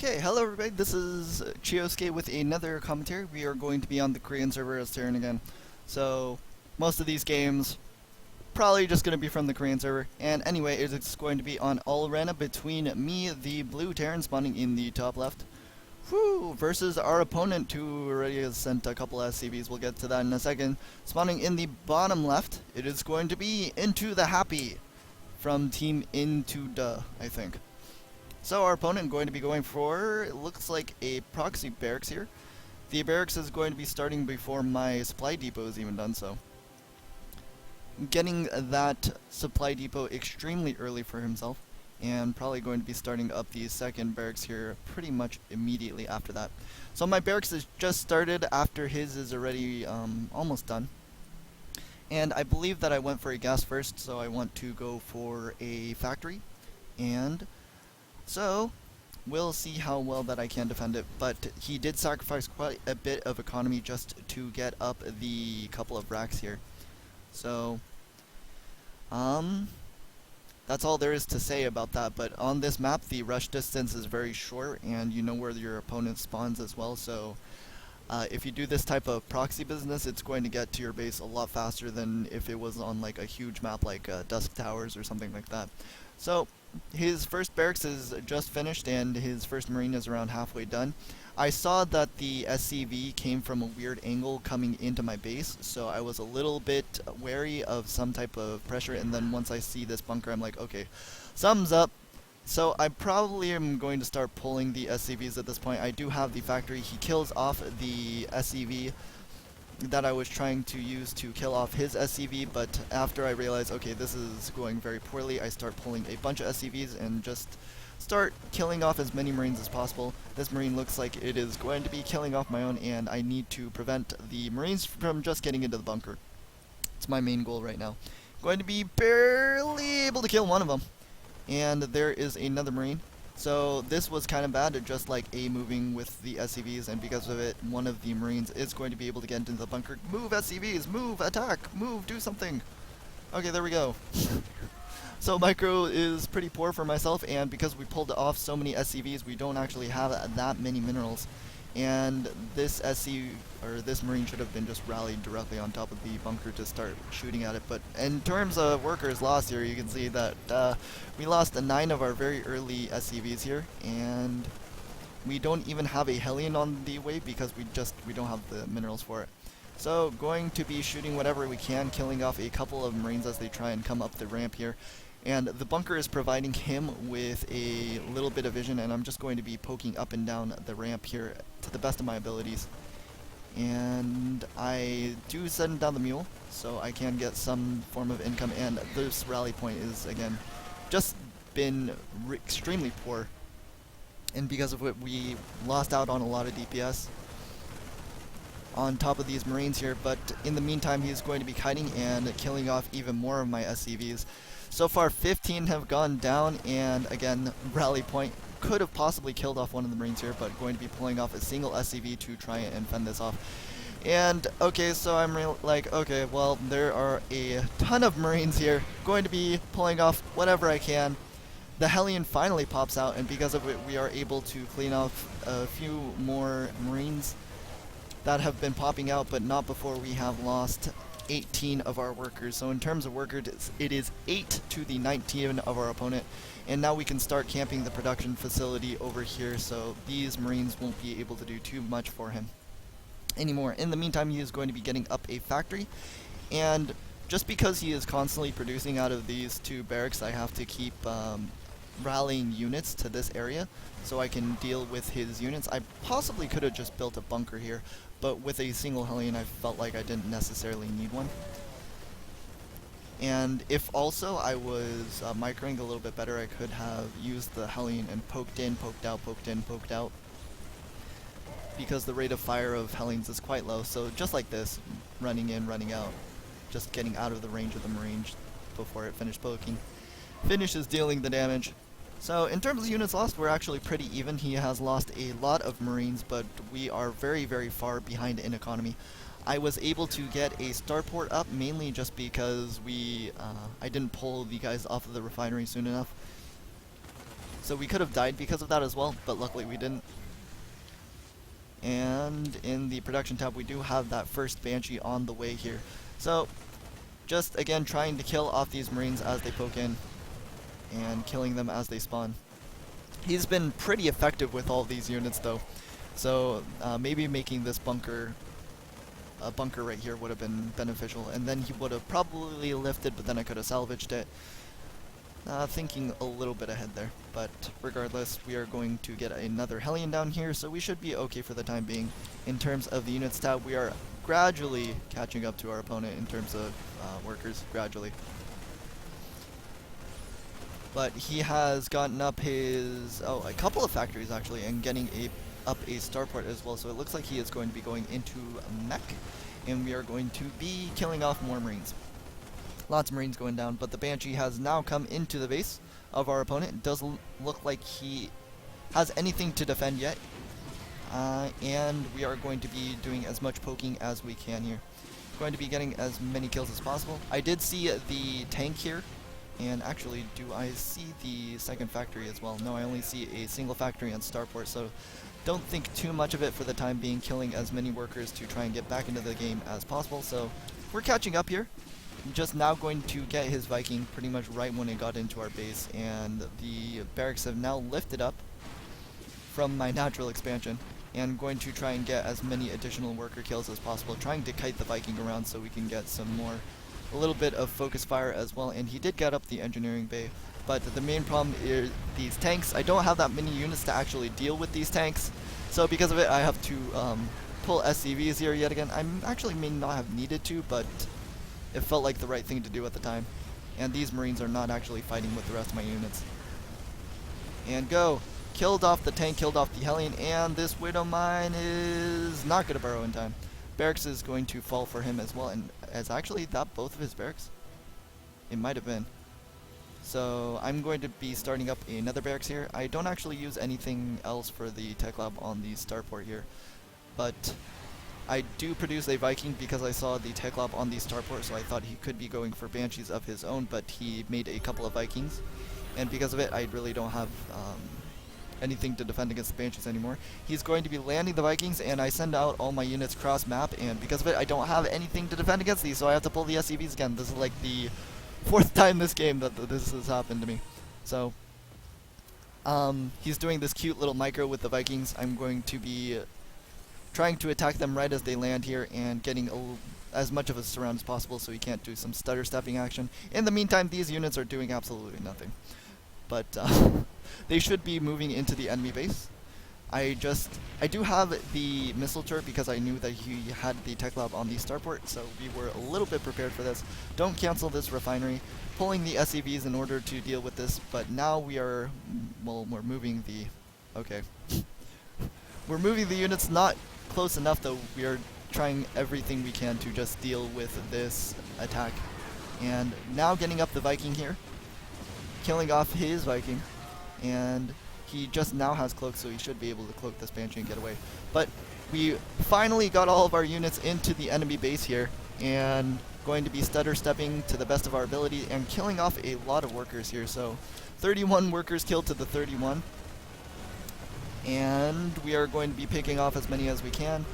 Okay, hello everybody, this is Chiosuke with another commentary. We are going to be on the Korean server as Terran again. So, most of these games, probably just going to be from the Korean server. And anyway, it's going to be on Ulrena between me, the blue Terran spawning in the top left, versus our opponent who already has sent a couple SCVs. We'll get to that in a second. Spawning in the bottom left, it is going to be IntoTheHappy from Team I think. So our opponent going to be going for, it looks like a proxy barracks here. The barracks is going to be starting before my supply depot is even done, so getting that supply depot extremely early for himself, and probably going to be starting up the second barracks here pretty much immediately after that. So my barracks is just started after his is already almost done. And I believe that I went for a gas first, so I want to go for a factory, and so, we'll see how well that I can defend it, but he did sacrifice quite a bit of economy just to get up the couple of racks here. So, that's all there is to say about that, but on this map, the rush distance is very short, and you know where your opponent spawns as well, so if you do this type of proxy business, it's going to get to your base a lot faster than if it was on like a huge map like Dusk Towers or something like that. So, his first barracks is just finished and his first marine is around halfway done. I saw that the SCV came from a weird angle coming into my base, so I was a little bit wary of some type of pressure, and then once I see this bunker I'm like, okay, something's up. So I probably am going to start pulling the SCVs at this point. I do have the factory. He kills off the SCV that I was trying to use to kill off his SCV, but after I realized, okay, this is going very poorly, I start pulling a bunch of SCVs and just start killing off as many Marines as possible. This Marine looks like it is going to be killing off my own, and I need to prevent the Marines from just getting into the bunker. It's my main goal right now. Going to be barely able to kill one of them. And there is another Marine. So this was kind of bad, just like A moving with the SCVs, and because of it, one of the Marines is going to be able to get into the bunker. Move SCVs, move, attack, move, do something. Okay, there we go. So micro is pretty poor for myself, and because we pulled off so many SCVs, we don't actually have that many minerals. And this this Marine should have been just rallied directly on top of the bunker to start shooting at it. But in terms of workers lost here, you can see that we lost 9 of our very early SCVs here, and we don't even have a Hellion on the way because we don't have the minerals for it. So going to be shooting whatever we can, killing off a couple of Marines as they try and come up the ramp here. And the bunker is providing him with a little bit of vision, and I'm just going to be poking up and down the ramp here to the best of my abilities. And I do send down the mule, so I can get some form of income, and this rally point is, again, just been extremely poor. And because of it, we lost out on a lot of DPS on top of these Marines here, but in the meantime, he's going to be kiting and killing off even more of my SCVs. So far, 15 have gone down, and again, rally point could have possibly killed off one of the Marines here, but going to be pulling off a single SCV to try and fend this off. And, okay, so I'm like, okay, well, there are a ton of Marines here, going to be pulling off whatever I can. The Hellion finally pops out, and because of it, we are able to clean off a few more Marines that have been popping out, but not before we have lost 18 of our workers. So in terms of workers, it is 8 to the 19 of our opponent, and now we can start camping the production facility over here, so these Marines won't be able to do too much for him anymore. In the meantime, he is going to be getting up a factory, and just because he is constantly producing out of these 2 barracks, I have to keep rallying units to this area so I can deal with his units. I possibly could have just built a bunker here, but with a single Hellion I felt like I didn't necessarily need one. And if also I was microing a little bit better, I could have used the Hellion and poked in, poked out, poked in, poked out, because the rate of fire of Hellions is quite low. So just like this, running in, running out, just getting out of the range of the Marine before it finished poking. Finishes dealing the damage. So in terms of units lost, we're actually pretty even. He has lost a lot of Marines, but we are very, very far behind in economy. I was able to get a starport up mainly just because I didn't pull the guys off of the refinery soon enough. So we could have died because of that as well, but luckily we didn't. And in the production tab, we do have that first Banshee on the way here. So just again trying to kill off these Marines as they poke in and killing them as they spawn. He's been pretty effective with all these units though. So maybe making this bunker right here would have been beneficial, and then he would have probably lifted, but then I could have salvaged it. Thinking a little bit ahead there, but regardless, we are going to get another Hellion down here, so we should be okay for the time being. In terms of the units tab, we are gradually catching up to our opponent in terms of workers, gradually. But he has gotten up his, a couple of factories actually, and getting up a starport as well, so it looks like he is going to be going into mech, and we are going to be killing off more Marines. Lots of Marines going down, but the Banshee has now come into the base of our opponent. It doesn't look like he has anything to defend yet, and we are going to be doing as much poking as we can here. Going to be getting as many kills as possible. I did see the tank here, and actually, do I see the second factory as well? No, I only see a single factory on starport, so don't think too much of it for the time being, killing as many workers to try and get back into the game as possible. So we're catching up here. Just now going to get his Viking pretty much right when it got into our base, and the barracks have now lifted up from my natural expansion, and going to try and get as many additional worker kills as possible, trying to kite the Viking around so we can get a little bit of focus fire as well. And he did get up the engineering bay, but the main problem is these tanks. I don't have that many units to actually deal with these tanks, so because of it I have to pull SCVs here yet again. I actually may not have needed to, but it felt like the right thing to do at the time. And these Marines are not actually fighting with the rest of my units. And go! Killed off the tank, killed off the Hellion, and this Widow Mine is not going to burrow in time. Barracks is going to fall for him as well, and as actually that both of his barracks? It might have been. So I'm going to be starting up another barracks here. I don't actually use anything else for the tech lab on the starport here, but I do produce a Viking because I saw the tech lab on the starport, so I thought he could be going for Banshees of his own, but he made a couple of Vikings, and because of it I really don't have anything to defend against the Banshees anymore. He's going to be landing the Vikings, and I send out all my units cross map, and because of it I don't have anything to defend against these, so I have to pull the SCVs again. This is like the 4th time this game that this has happened to me. So he's doing this cute little micro with the Vikings. I'm going to be trying to attack them right as they land here and getting as much of a surround as possible so he can't do some stutter stepping action. In the meantime, these units are doing absolutely nothing. But they should be moving into the enemy base. I do have the missile turret because I knew that he had the tech lab on the starport, so we were a little bit prepared for this. Don't cancel this refinery. Pulling the SCVs in order to deal with this, but now we are, well, we're moving the, okay. We're moving the units, not close enough though. We are trying everything we can to just deal with this attack. And now getting up the Viking here, killing off his Viking, and he just now has cloak, so he should be able to cloak this Banshee and get away. But we finally got all of our units into the enemy base here, and going to be stutter stepping to the best of our ability and killing off a lot of workers here. So 31 workers killed to the 31. And we are going to be picking off as many as we can.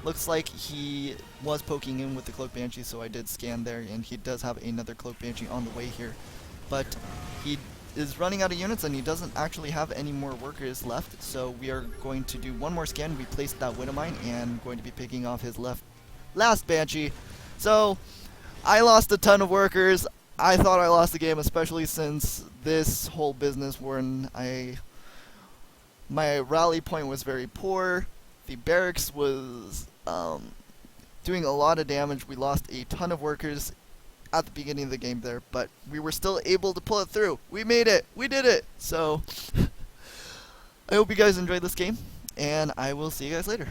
Looks like he was poking in with the Cloak Banshee, so I did scan there, and he does have another Cloak Banshee on the way here. But he is running out of units, and he doesn't actually have any more workers left, so we are going to do one more scan. We placed that Widow Mine, and going to be picking off his last Banshee. So I lost a ton of workers. I thought I lost the game, especially since this whole business when my rally point was very poor. The barracks was doing a lot of damage. We lost a ton of workers at the beginning of the game there, but we were still able to pull it through. We made it. We did it. So I hope you guys enjoyed this game, and I will see you guys later.